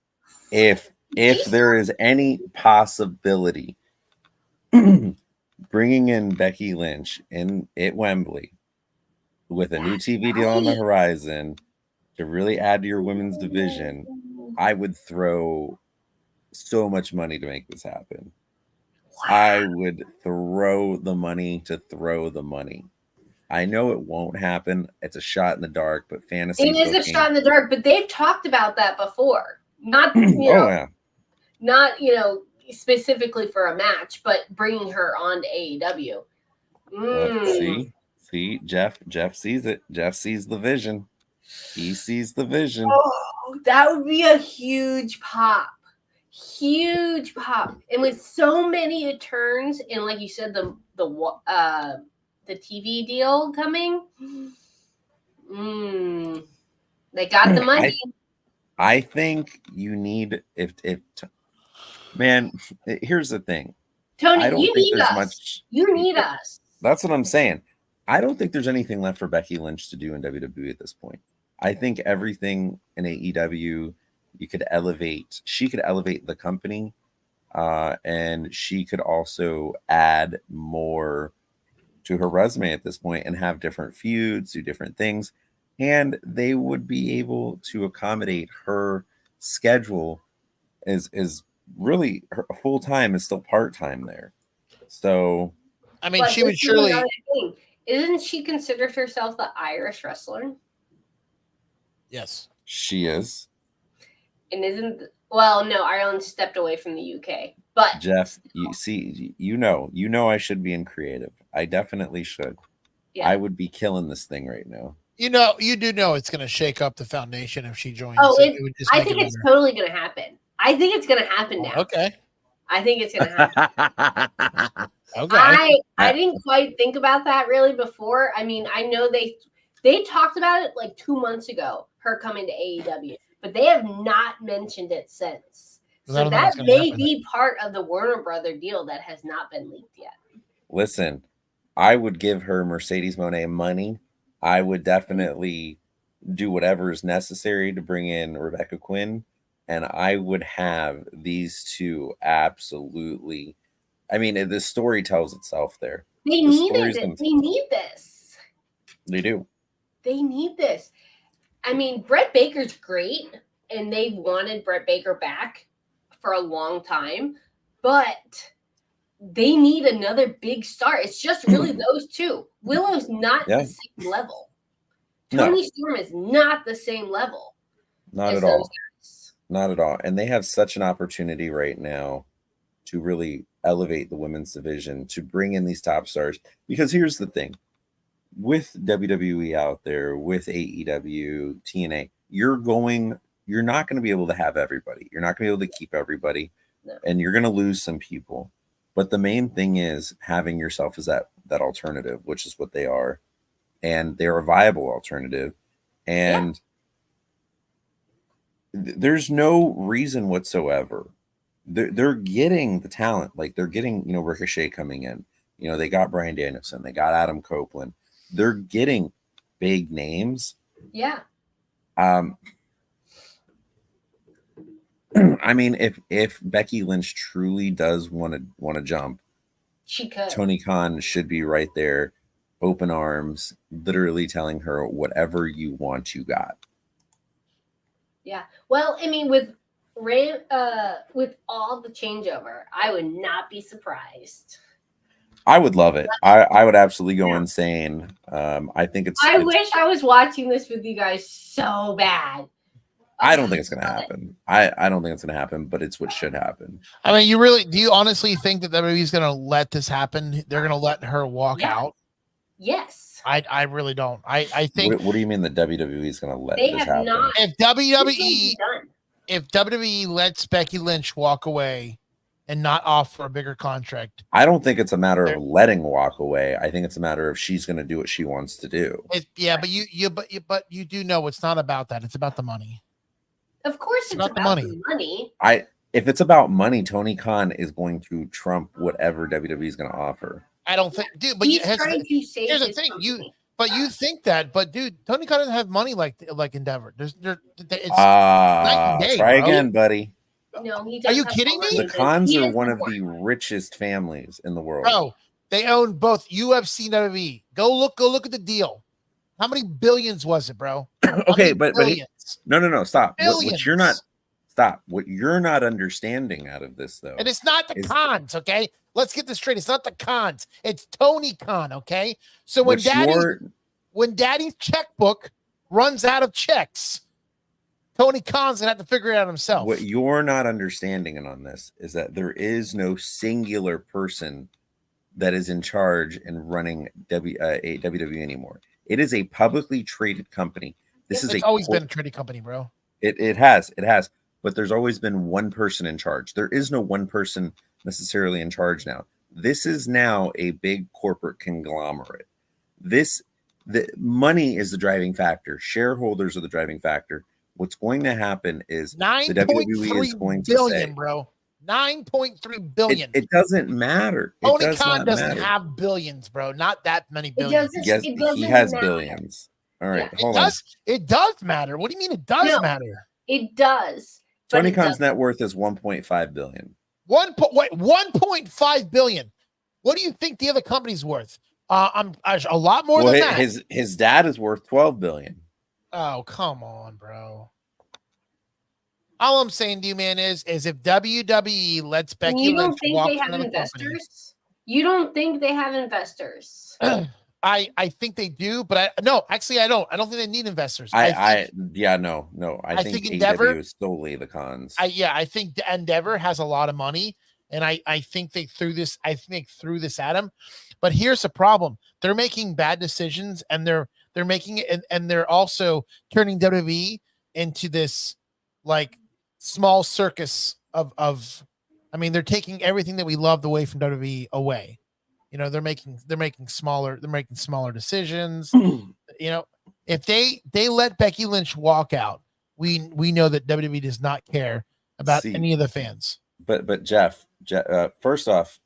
there is any possibility bringing in Becky Lynch at Wembley with a new TV deal on the horizon to really add to your women's division, I would throw so much money to make this happen. Wow. I would throw the money to throw the money. I know it won't happen. It's a shot in the dark, but fantasy. It is a shot in the dark, but they've talked about that before. Not not specifically for a match, but bringing her on to AEW. See, Jeff sees it. Jeff sees the vision. He sees the vision. Oh, that would be a huge pop. Huge pop. And with so many turns, and like you said, the TV deal coming, they got the money. I think you need man, here's the thing. Tony, you need us. You need us. That's what I'm saying. I don't think there's anything left for Becky Lynch to do in WWE at this point. I think everything in AEW she could elevate the company, and she could also add more to her resume at this point and have different feuds, do different things, and they would be able to accommodate her schedule is really her full time is still part time there. So, I mean, she would surely. Isn't she considered herself the Irish wrestler? Yes, She is. And well, no, Ireland stepped away from the UK. But Jeff, you see, you know I should be in creative. I definitely should. yeah. I would be killing this thing right now. You do know it's going to shake up the foundation if she joins. Oh, it would just I make think it it's better. totally going to happen. I think it's going to happen now. Okay. I think it's going to happen. Okay. I didn't quite think about that really before. I mean, I know they talked about it like 2 months ago, her coming to AEW, but they have not mentioned it since. So that may be part of the Warner Brother deal that has not been leaked yet. Listen, I would give her Mercedes Moné money. I would definitely do whatever is necessary to bring in Rebecca Quinn, and I would have these two absolutely. I mean, the story tells itself there. They need it. They need this. They do. They need this. I mean, Brett Baker's great, and they've wanted Brett Baker back for a long time, but they need another big star. It's just really those two. Willow's not the same level. Tony Storm is not the same level. Not at all. Not at all. And they have such an opportunity right now to really elevate the women's division, to bring in these top stars. Because here's the thing. With WWE out there, with AEW, TNA, you're not going to be able to have everybody. You're not going to be able to keep everybody. No. And you're going to lose some people. But the main thing is having yourself as that alternative, which is what they are. And they're a viable alternative. And there's no reason whatsoever. They're getting the talent. Like they're getting, Ricochet coming in. They got Bryan Danielson. They got Adam Copeland. They're getting big names. Yeah. I mean, if Becky Lynch truly does want to jump, she could. Tony Khan should be right there, open arms, literally telling her whatever you want, you got. Yeah. Well, I mean, with all the changeover, I would not be surprised. I would love it. I would absolutely go insane. I think I wish I was watching this with you guys so bad. I don't think it's going to happen. I don't think it's going to happen, but it's what should happen. I mean, do you honestly think that WWE's going to let this happen? They're going to let her walk out? Yes. I really don't. I think. What do you mean that WWE is going to let this happen? Not. If WWE lets Becky Lynch walk away and not offer a bigger contract, I don't think it's a matter of letting walk away. I think it's a matter of she's going to do what she wants to do. But you do know it's not about that. It's about the money. Of course, it's about the money. If it's about money, Tony Khan is going to trump whatever WWE is going to offer. I don't think, dude. But here's the thing, you think that, but dude, Tony Khan doesn't have money like Endeavor. It's night and day, try again, buddy. No, he does. Are you kidding me? The Khans are one of the richest families in the world. Bro, they own both UFC and WWE. Go look at the deal. How many billions was it, bro? Okay, but no, stop. What you're not understanding out of this, though, and it's not the Khans. Okay, let's get this straight. It's not the Khans. It's Tony Khan. Okay, so when Daddy's checkbook runs out of checks, Tony Khan's gonna have to figure it out himself. What you're not understanding on this is that there is no singular person that is in charge and running WWE anymore. It is a publicly traded company. It's always been a traded company, bro. It has, but there's always been one person in charge. There is no one person necessarily in charge now. This is now a big corporate conglomerate. The money is the driving factor. Shareholders are the driving factor. What's going to happen is the WWE is going to say, bro, 9.3 billion. It doesn't matter. Tony Khan doesn't have billions, bro. Not that many billions. He has billions. All right, hold on. It does matter. What do you mean it does matter? It does. Tony Khan's net worth is 1.5 billion. 1.5 billion. What do you think the other company's worth? A lot more than that. His dad is worth 12 billion. Oh, come on, bro. All I'm saying to you, man, is if WWE lets Becky Lynch walk into the company, you don't think they have investors? I think they do, but no, actually I don't. I don't think they need investors. No. I think think Endeavor AEW is solely the cons. I think Endeavor has a lot of money, and I think they threw this. I think they threw this at him. But here's the problem: they're making bad decisions, and they're making it, and they're also turning WWE into this like small circus of. I mean, they're taking everything that we loved away from WWE away. You know, they're making smaller decisions. You know, if they let Becky Lynch walk out, we know that WWE does not care about any of the fans. But Jeff, first off,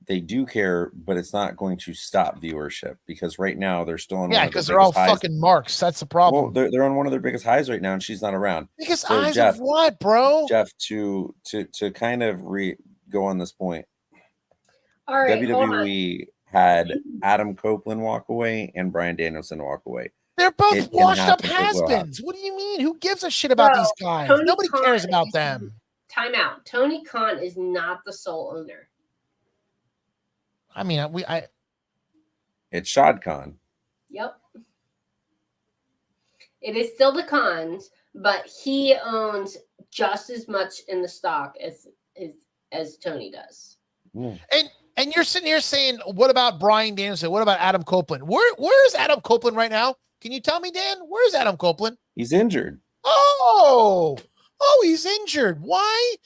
they do care, but it's not going to stop viewership because right now they're still on. Yeah, because they're all fucking marks. That's the problem. Well, they're on one of their biggest highs right now, and she's not around. Biggest highs of what, bro? Jeff, to kind of go on this point. All right, WWE had Adam Copeland walk away and Bryan Danielson walk away. They're both washed up has-beens. What do you mean? Who gives a shit about these guys? Nobody cares about them. Time out. Tony Khan is not the sole owner. I mean, it's Shad Khan. Yep. It is still the Khans, but he owns just as much in the stock as Tony does. Mm. And you're sitting here saying, what about Bryan Danielson? What about Adam Copeland? Where is Adam Copeland right now? Can you tell me, Dan? Where's Adam Copeland? He's injured. Oh, he's injured. Why?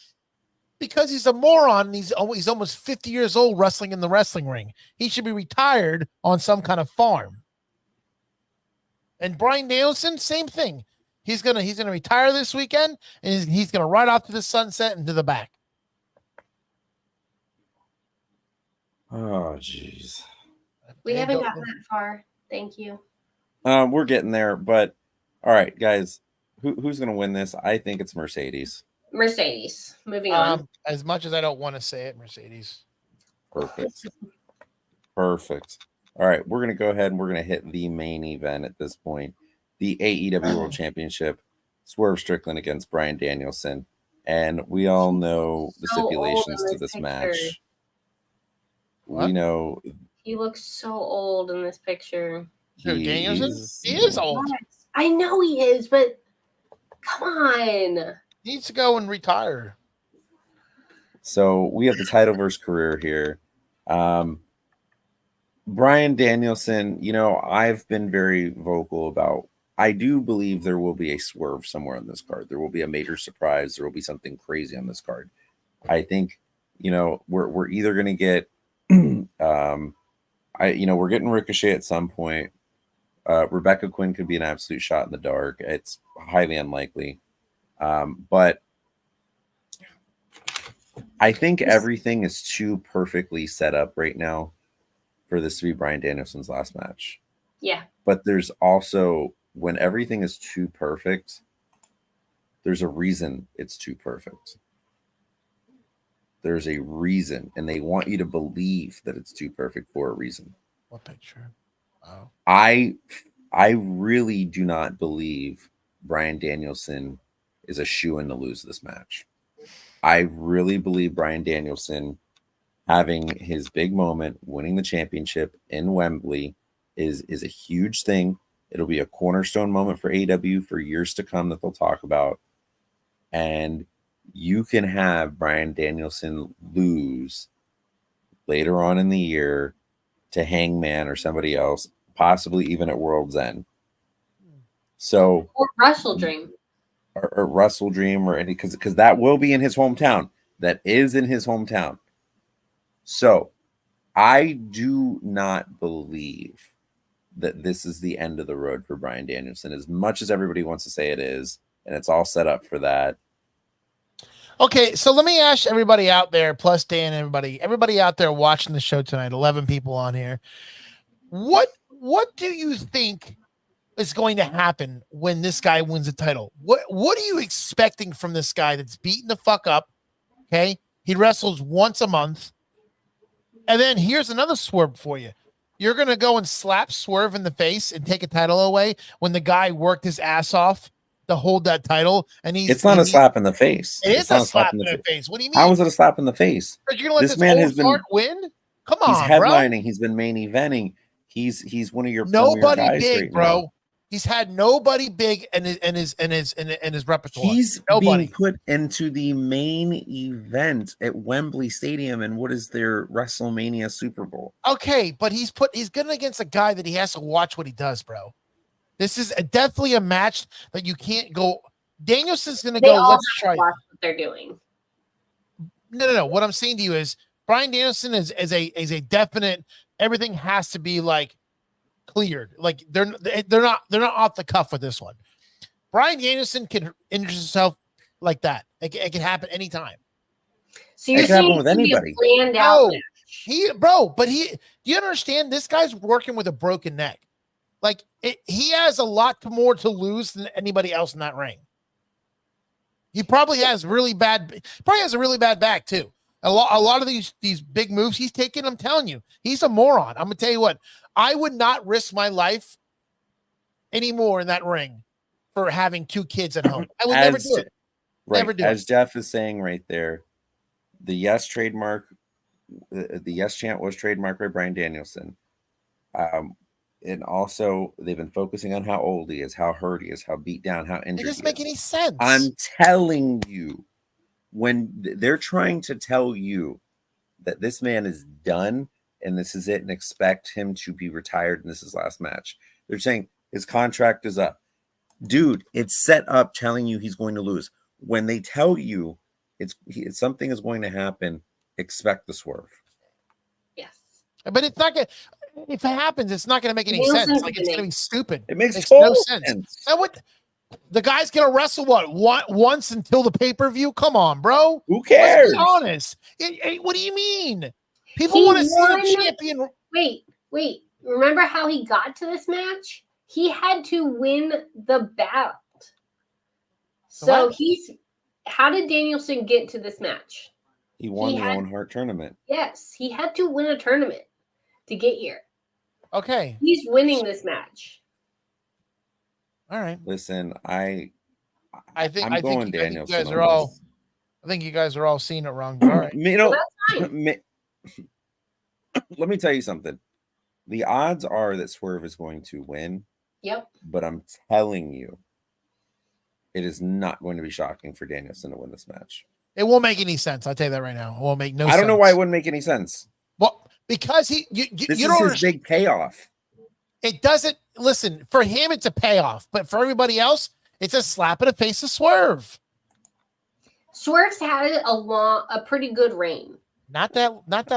Because he's a moron. And he's almost 50 years old wrestling in the wrestling ring. He should be retired on some kind of farm. And Bryan Danielson, same thing. He's gonna retire this weekend, and he's gonna ride off to the sunset and to the back. Oh, jeez. We haven't gotten that far. Thank you. We're getting there, but all right, guys. Who's gonna win this? I think it's Mercedes. Mercedes. Moving on. As much as I don't want to say it, Mercedes. Perfect. All right, we're gonna go ahead and we're gonna hit the main event at this point. The AEW World Championship. Swerve Strickland against Bryan Danielson. And we all know the stipulations to this match. What? We know he looks so old in this picture. Danielson? He is old. I know he is, but come on. He needs to go and retire. So we have the title versus career here. Bryan Danielson, you know, I've been very vocal about, I do believe there will be a swerve somewhere on this card. There will be a major surprise. There will be something crazy on this card. I think, you know, we're either going to get, we're getting Ricochet at some point. Rebecca Quinn could be an absolute shot in the dark. It's highly unlikely. But I think everything is too perfectly set up right now for this to be Bryan Danielson's last match. Yeah. But there's also, when everything is too perfect, there's a reason it's too perfect. There's a reason, and they want you to believe that it's too perfect for a reason. What picture? Oh. I really do not believe Bryan Danielson is a shoo-in to lose this match. I really believe Bryan Danielson having his big moment, winning the championship in Wembley, is a huge thing. It'll be a cornerstone moment for AEW for years to come that they'll talk about. And you can have Bryan Danielson lose later on in the year to Hangman or somebody else, possibly even at World's End. So, or Wrestle Dream. Or Wrestle Dream, or any, because that will be in his hometown. That is in his hometown. So I do not believe that this is the end of the road for Bryan Danielson, as much as everybody wants to say it is, and it's all set up for that. Okay, so let me ask everybody out there, plus Dan, everybody out there watching the show tonight, 11 people on here. What do you think is going to happen when this guy wins the title? What are you expecting from this guy that's beaten the fuck up? Okay, he wrestles once a month. And then here's another swerve for you. You're going to go and slap Swerve in the face and take a title away when the guy worked his ass off to hold that title. And it's not a slap in the face. It is a slap in the face. What do you mean? How is it a slap in the face? You're going to let this man has been win? Come on, he's headlining. Bro. He's been main eventing. He's one of your premier nobody guys big, right bro. now. He's had nobody big in his repertoire. He's nobody being put into the main event at Wembley Stadium, and what is their WrestleMania Super Bowl? Okay, but he's going against a guy that he has to watch what he does, bro. This is definitely a match that you can't go. Danielson's going to They go. all Let's have try. to watch what they're doing. No. What I'm saying to you is Bryan Danielson is a definite. Everything has to be like cleared. Like they're not off the cuff with this one. Bryan Danielson can injure himself like that. It can happen anytime. So you're It can happen saying with it's gonna be a anybody. planned out match. But do you understand? This guy's working with a broken neck. Like he has a lot more to lose than anybody else in that ring. He probably has a really bad back too. A lot of these big moves he's taking, I'm telling you, he's a moron. I'm gonna tell you what, I would not risk my life anymore in that ring for having 2 kids at home. I would never do it. Right. Never do As it. Jeff is saying right there, the yes trademark, the yes chant was trademarked by Bryan Danielson. And also they've been focusing on how old he is, how hurt he is, how beat down, how injured It doesn't he make is. any sense. I'm telling you, when they're trying to tell you that this man is done and this is it and expect him to be retired and this is his last match, they're saying his contract is up. Dude, it's set up telling you he's going to lose. When they tell you it's something is going to happen, expect the swerve. Yes. But it's not gonna. If it happens, it's not going to make any Nielsen's sense. Like it's winning. going to be stupid. It makes no total sense. And what the guy's going to wrestle once until the pay-per-view? Come on, bro. Who cares? Let's be honest. What do you mean? People want to see the champion. Wait. Remember how he got to this match? He had to win the belt. So What? how did Danielson get to this match? He won the Owen Hart tournament. Yes, he had to win a tournament to get here. Okay. He's winning this match. All right. Listen, I'm I going think Danielson. you guys are all. I think you guys are all seeing it wrong. But all right. You know, Well, that's fine. let me tell you something. The odds are that Swerve is going to win. Yep. But I'm telling you, it is not going to be shocking for Danielson to win this match. It won't make any sense. I'll tell you that right now. It won't make no sense. I don't know why it wouldn't make any sense. Well, because This you is don't his understand. big payoff. It doesn't listen for him. It's a payoff, but for everybody else, it's a slap in the face of Swerve. Swerve's had a pretty good reign. Not that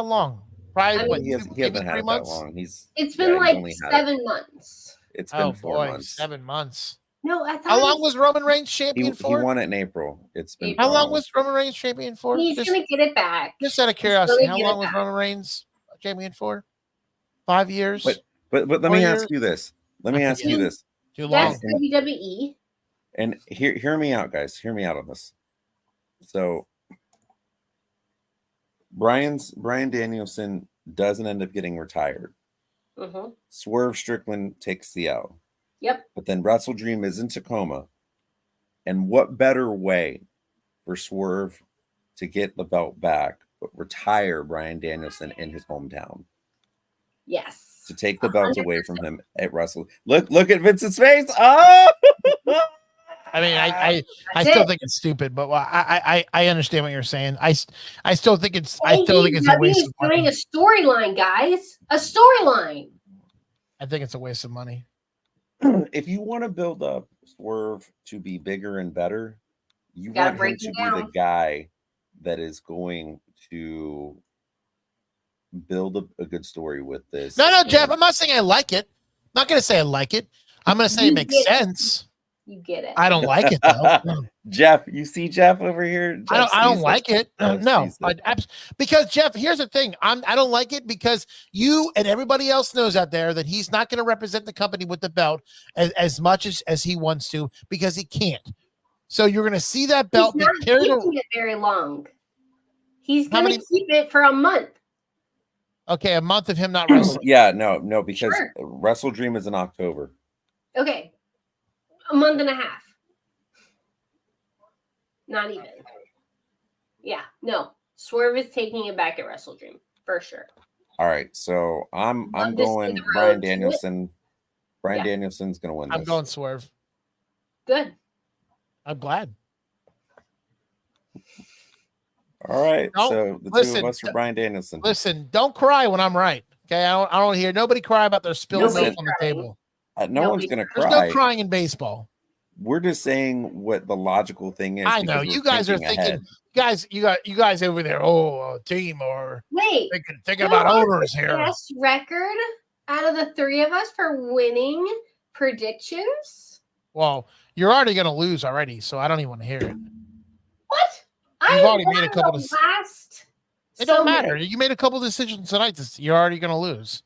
long. Probably I mean, what, He hasn't had 3 it that months? long. It's been he's like only had 7 months. It's been 4 months. 7 months. No, I thought How long was Roman Reigns He champion he for? won it in April. It's been How 4 long months. was Roman Reigns champion for? he's Just, gonna get it back. just out of curiosity, gonna how get long it was back. Roman Reigns champion for? 5 years. But let 4 me years? ask you this. Let me ask you this. Too long. That's WWE. And hear me out, guys. Hear me out on this. So Bryan Danielson doesn't end up getting retired. Mm-hmm. Swerve Strickland takes the L. Yep. But then Wrestle Dream is in Tacoma. And what better way for Swerve to get the belt back but retire Bryan Danielson in his hometown? Yes. To take the belt away from him at Wrestle. Look at Vince's face. Oh! I mean, I That's still it. think it's stupid, but I understand what you're saying. I still think it's a waste of doing money. a storyline, guys. A storyline. I think it's a waste of money. If you want to build up Swerve to be bigger and better, you Gotta want him break to it be the down. guy that is going to build a good story with this. No, Jeff, And I'm not saying I like it. I'm not going to say I like it. I'm going to say You it makes get it. sense. You get it. I don't like it though. Jeff, you see Jeff over here? I don't like it. Jeff No, sees it. because Jeff, here's the thing. I don't like it because you and everybody else knows out there that he's not going to represent the company with the belt as much as he wants to because he can't. So you're going to see that belt He's be not carried keeping it very long. He's How gonna many- keep it for a month. Okay, a month of him not wrestling. Yeah, no, because Sure. Wrestle Dream is in October. Okay. A month and a half. Not even. Yeah, no. Swerve is taking it back at Wrestle Dream for sure. All right, so I'm Love to see going the Bryan road to it. Danielson. Bryan Yeah. Danielson's gonna win I'm this. going Swerve. Good. I'm glad. All right, No, so the two listen, of us for Bryan Danielson. Listen, don't cry when I'm right. Okay, I don't hear nobody cry about their spilled Nobody's milk on the crying. table. No one's gonna There's cry. no crying in baseball. We're just saying what the logical thing is. I know because we're you guys are thinking thinking, ahead. you guys over there. Oh, a team or Wait. thinking about owners here. Best record out of the three of us for winning predictions? Well, you're already going to lose already, so I don't even want to hear it. What? You've already made a couple of of last. It don't matter. You made a couple decisions tonight. You're already going to lose.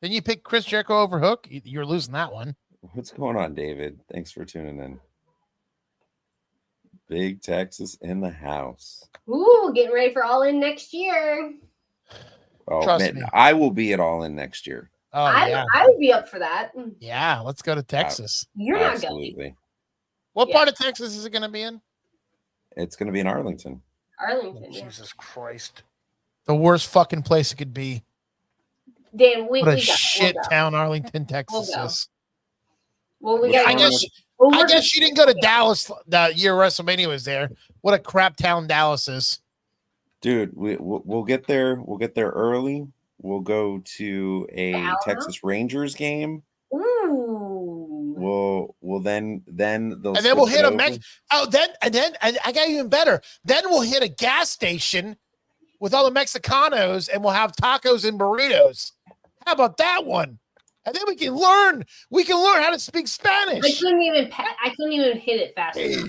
Then you pick Chris Jericho over Hook. You're losing that one. What's going on, David? Thanks for tuning in. Big Texas in the house. Ooh, getting ready for All In next year. Oh, Trust me. I will be at All In next year. Oh, I would be up for that. Yeah, let's go to Texas. You're not going. What part of Texas is it going to be in? It's going to be in Arlington. Arlington. Oh, Jesus Christ. The worst fucking place it could be. Dan, what a shit town Arlington, Texas is. Well, we got. I guess she didn't go to Dallas the year WrestleMania was there. What a crap town Dallas is. Dude, we'll get there. We'll get there early. We'll go to a Texas Rangers game. Ooh. We'll then they'll and then we'll hit a then I got even better. Then we'll hit a gas station with all the Mexicanos and we'll have tacos and burritos. How about that one? And then we can learn how to speak Spanish. I couldn't even hit it fast enough.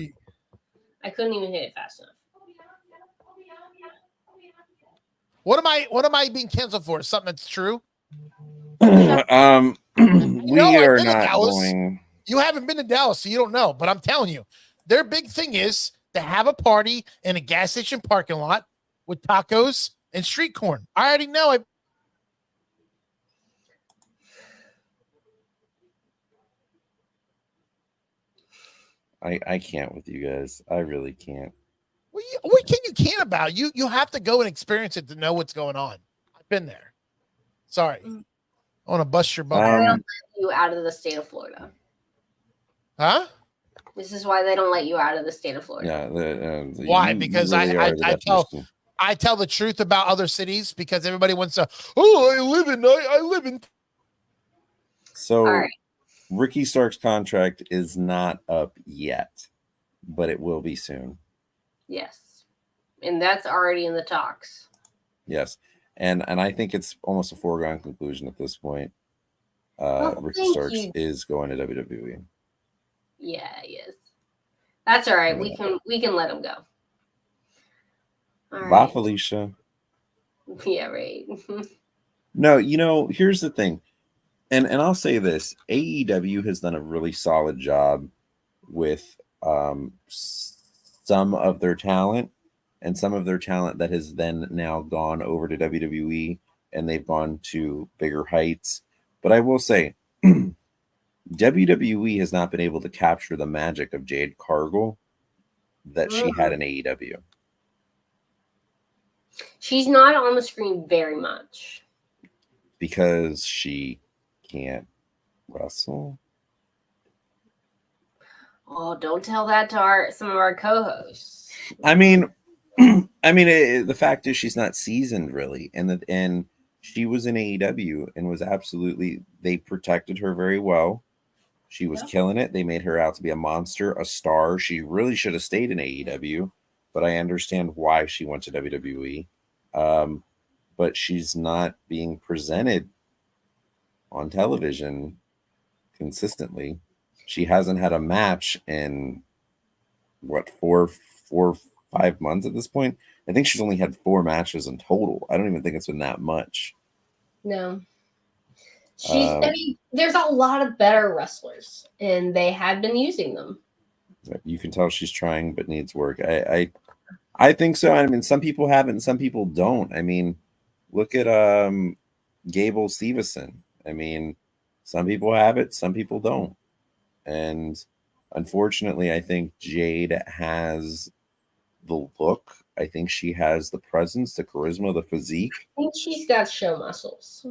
I couldn't even hit it fast enough. What am I being canceled for? Something that's true? We are not going. You haven't been to Dallas, so you don't know. But I'm telling you, their big thing is to have a party in a gas station parking lot with tacos and street corn. I already know it. I can't with you guys. I really can't. What can you can about? You have to go and experience it to know what's going on. I've been there. Sorry. I want to bust your bubble. They don't let you out of the state of Florida. Huh? This is why they don't let you out of the state of Florida. Yeah. Why? Because really I tell the truth about other cities because everybody wants to. Oh, I live in. So, right. Ricky Stark's contract is not up yet, but it will be soon. Yes, and that's already in the talks. Yes, and I think it's almost a foregone conclusion at this point. Ricky Starks is going to WWE. Yeah, he is. That's all right. Yeah. We can let him go. All right. Bye, Felicia. Yeah, right. No, here's the thing. And I'll say this, AEW has done a really solid job with some of their talent and some of their talent that has then now gone over to WWE and they've gone to bigger heights. But I will say, WWE has not been able to capture the magic of Jade Cargill that she had in AEW. She's not on the screen very much. Because she can't wrestle. Oh, don't tell that to some of our co-hosts. I mean, the fact is she's not seasoned really, and she was in AEW and was absolutely. They protected her very well. She was killing it. They made her out to be a monster, a star. She really should have stayed in AEW, but I understand why she went to WWE. But she's not being presented on television consistently. She hasn't had a match in 5 months at this point. I think she's only had 4 matches in total. I don't even think it's been that much. No. There's a lot of better wrestlers and they have been using them. You can tell she's trying but needs work. I think so. I mean, some people have it and some people don't. I mean, look at Gable Steveson. I mean, some people have it, some people don't. And unfortunately, I think Jade has the look I think she has the presence, the charisma, the physique. I think she's got show muscles.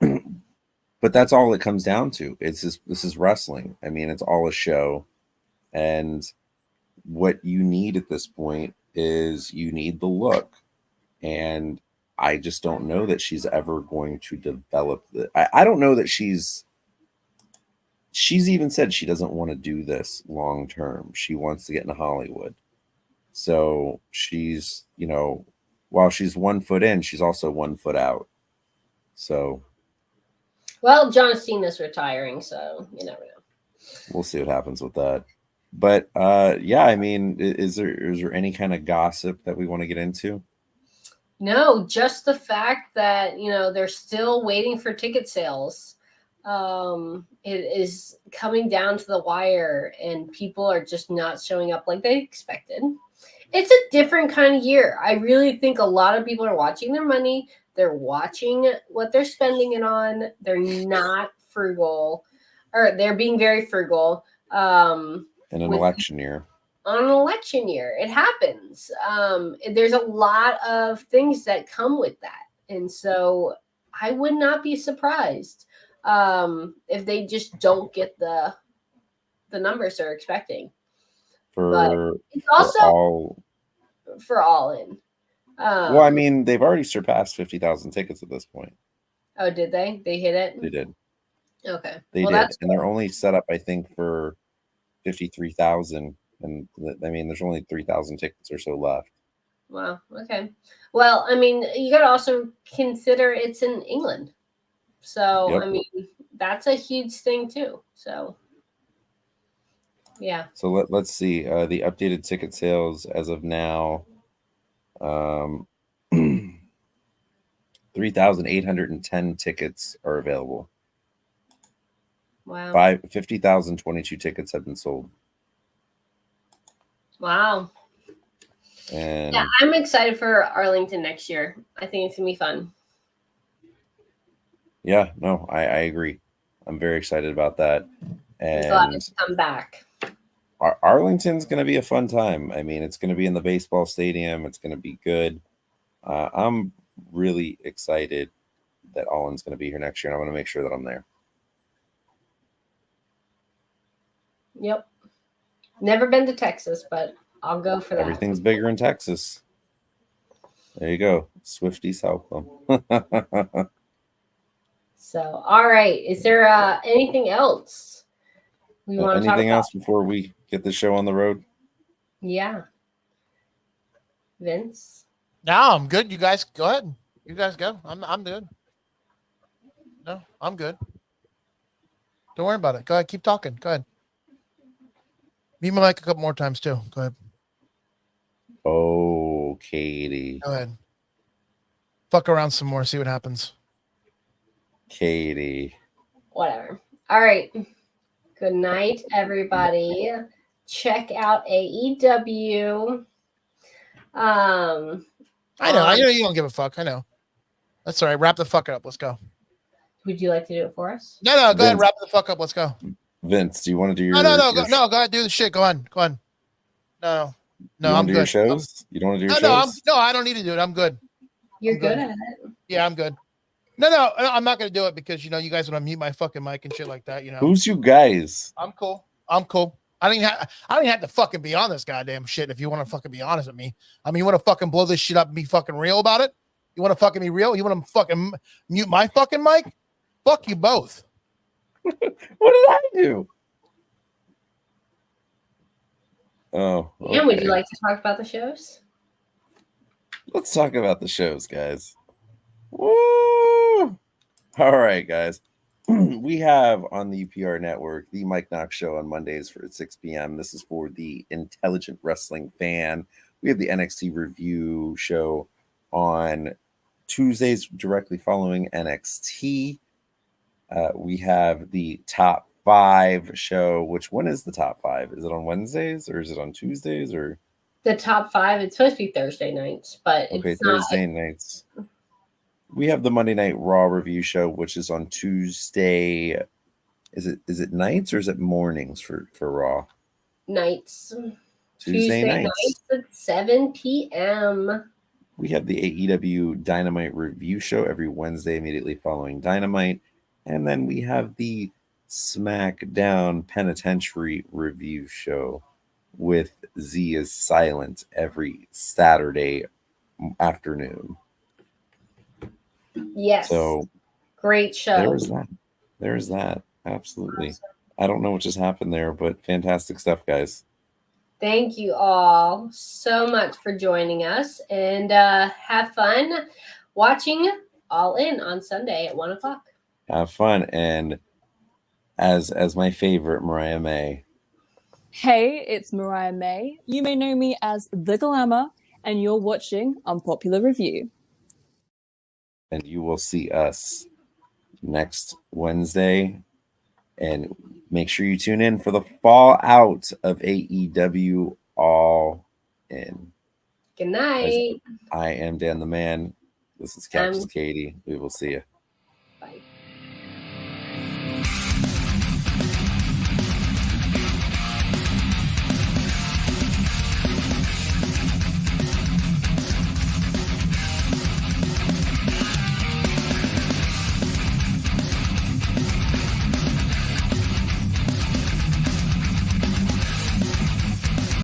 But that's all it comes down to. It's just, this is wrestling. I mean, it's all a show. And what you need at this point is you need the look. And I just don't know that she's ever going to develop the. I don't know that she's even said she doesn't want to do this long term. She wants to get into Hollywood. So she's, you know, while she's 1 foot in, she's also 1 foot out. So, well, John Cena's retiring, so you never know. We'll see what happens with that. But yeah, I mean, is there any kind of gossip that we want to get into? No, just the fact that, you know, they're still waiting for ticket sales. It is coming down to the wire, and people are just not showing up like they expected. It's a different kind of year. I really think a lot of people are watching their money. They're watching what they're spending it on. They're not frugal, or they're being very frugal. In an election year. On an election year, it happens. There's a lot of things that come with that. And so I would not be surprised if they just don't get the numbers they're expecting. But it's also for all in. Well, I mean, they've already surpassed 50,000 tickets at this point. Oh, did they? They hit it? They did. Okay. They did. And they're only set up, I think, for 53,000. And I mean, there's only 3,000 tickets or so left. Wow. Okay. Well, I mean, you got to also consider it's in England. So, yep. I mean, that's a huge thing too. So, yeah. So let's see the updated ticket sales as of now. 3,810 tickets are available. Wow. 50,022 tickets have been sold. Wow. And yeah, I'm excited for Arlington next year. I think it's gonna be fun. Yeah, no, I agree. I'm very excited about that. And glad to come back. Arlington's going to be a fun time. I mean, it's going to be in the baseball stadium. It's going to be good. I'm really excited that All In's going to be here next year, and I want to make sure that I'm there. Yep. Never been to Texas, but I'll go for that. Everything's bigger in Texas. There you go. Swifties help them. So, all right. Is there anything else we want to talk about? Anything else before we get the show on the road? Yeah. Vince? No, I'm good. You guys go ahead. You guys go. I'm good. No, I'm good. Don't worry about it. Go ahead. Keep talking. Go ahead. Mute my mic a couple more times too. Go ahead. Oh, Katie. Go ahead. Fuck around some more. See what happens. Katie. Whatever. All right. Good night, everybody. Check out AEW. I know you don't give a fuck. I know. That's all right. Wrap the fuck up. Let's go. Would you like to do it for us? No, go ahead. Wrap the fuck up. Let's go. Vince, do you want to do your? No. Go ahead. Do the shit. Go on. No. I'm good. Your shows? You don't want to do your shows? No, I don't need to do it. I'm good. You're good at it. Yeah, I'm good. No, I'm not gonna do it because you guys want to mute my fucking mic and shit like that. Who's you guys? I'm cool. I don't even have to fucking be on this goddamn shit if you want to fucking be honest with me. I mean, you want to fucking blow this shit up and be fucking real about it? You want to fucking be real? You want to fucking mute my fucking mic? Fuck you both. What did I do? Oh. Okay. And would you like to talk about the shows? Let's talk about the shows, guys. Woo! All right, guys. We have on the UPR network the Mike Knox show on Mondays at 6 p.m. This is for the intelligent wrestling fan. We have the NXT review show on Tuesdays directly following NXT. We have the top 5 show. Which one is the top 5? Is it on Wednesdays or is it on Tuesdays or the top 5? It's supposed to be Thursday nights, but it's Thursday nights. We have the Monday Night Raw review show, which is on Tuesday. Is it nights or is it mornings for Raw? Nights. Tuesday nights at 7 p.m. We have the AEW Dynamite review show every Wednesday immediately following Dynamite. And then we have the SmackDown Penitentiary review show with Z is Silent every Saturday afternoon. Yes. So great show. There's that. Absolutely. Awesome. I don't know what just happened there, but fantastic stuff, guys. Thank you all so much for joining us, and have fun watching All In on Sunday at 1:00. Have fun. And as my favorite, Mariah May. Hey, it's Mariah May. You may know me as The Glamour, and you're watching Unpopular Review. And you will see us next Wednesday. And make sure you tune in for the fallout of AEW All In. Good night. I am Dan the Man. This is Cactus Caitie. We will see you.